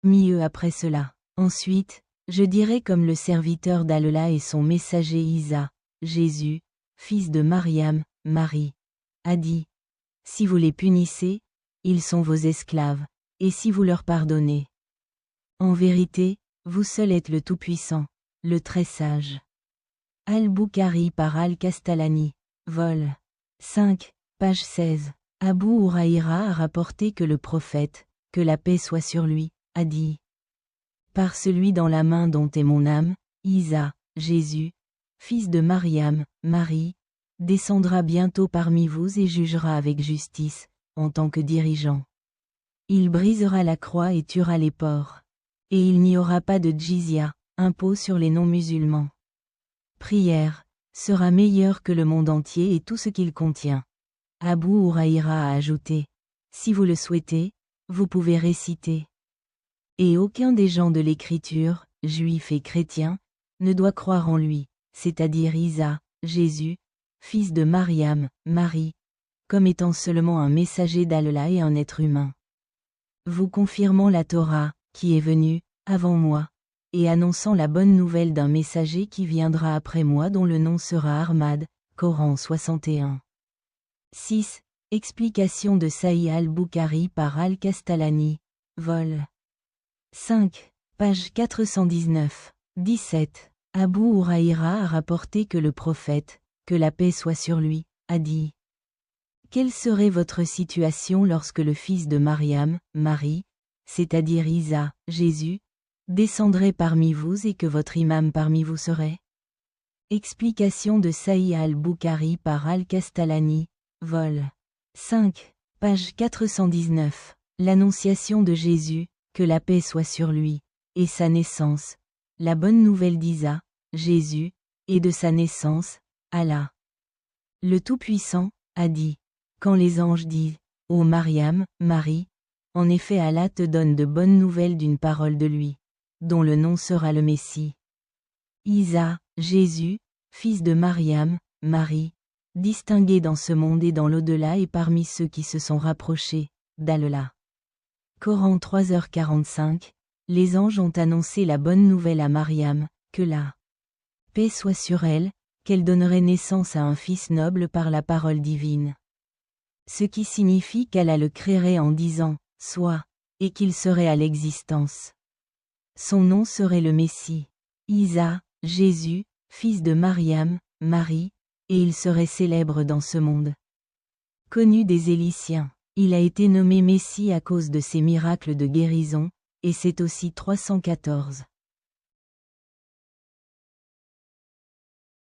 mieux après cela. Ensuite, je dirai comme le serviteur d'Allah et son messager Isa, Jésus, fils de Mariam, Marie, a dit. Si vous les punissez, ils sont vos esclaves, et si vous leur pardonnez. En vérité, vous seul êtes le Tout-Puissant, le Très Sage. Al-Bukhari par Al-Kastalani, vol. 5, page 16. Abu Huraïra a rapporté que le prophète, que la paix soit sur lui, a dit. Par celui dans la main dont est mon âme, Isa, Jésus, fils de Mariam, Marie, descendra bientôt parmi vous et jugera avec justice, en tant que dirigeant. Il brisera la croix et tuera les porcs. Et il n'y aura pas de djizya, impôt sur les non-musulmans. Prière, sera meilleure que le monde entier et tout ce qu'il contient. Abu Huraïra a ajouté. Si vous le souhaitez, vous pouvez réciter. Et aucun des gens de l'Écriture, juifs et chrétiens, ne doit croire en lui, c'est-à-dire Isa, Jésus, fils de Mariam, Marie, comme étant seulement un messager d'Allah et un être humain. Vous confirmant la Torah, qui est venue, avant moi, et annonçant la bonne nouvelle d'un messager qui viendra après moi dont le nom sera Ahmad, Coran 61. 6. Explication de Sahih al-Bukhari par Al-Kastalani, vol. 5, page 419. 17. Abu Huraïra a rapporté que le prophète, que la paix soit sur lui, a dit. Quelle serait votre situation lorsque le fils de Mariam, Marie, c'est-à-dire Isa, Jésus, descendrait parmi vous et que votre imam parmi vous serait? Explication de Sahih al-Bukhari par Al-Kastalani, vol. 5, page 419. L'annonciation de Jésus, que la paix soit sur lui, et sa naissance, la bonne nouvelle d'Isa, Jésus, et de sa naissance, Allah. Le Tout-Puissant, a dit. Quand les anges disent, ô Mariam, Marie, en effet Allah te donne de bonnes nouvelles d'une parole de lui, dont le nom sera le Messie. Isa, Jésus, fils de Mariam, Marie, distingué dans ce monde et dans l'au-delà et parmi ceux qui se sont rapprochés, d'Allah. Coran 3h45, les anges ont annoncé la bonne nouvelle à Mariam, que la paix soit sur elle, qu'elle donnerait naissance à un fils noble par la parole divine. Ce qui signifie qu'Allah le créerait en disant « Sois », et qu'il serait à l'existence. Son nom serait le Messie. Isa, Jésus, fils de Mariam, Marie, et il serait célèbre dans ce monde. Connu des Éliciens, il a été nommé Messie à cause de ses miracles de guérison, et c'est aussi 314.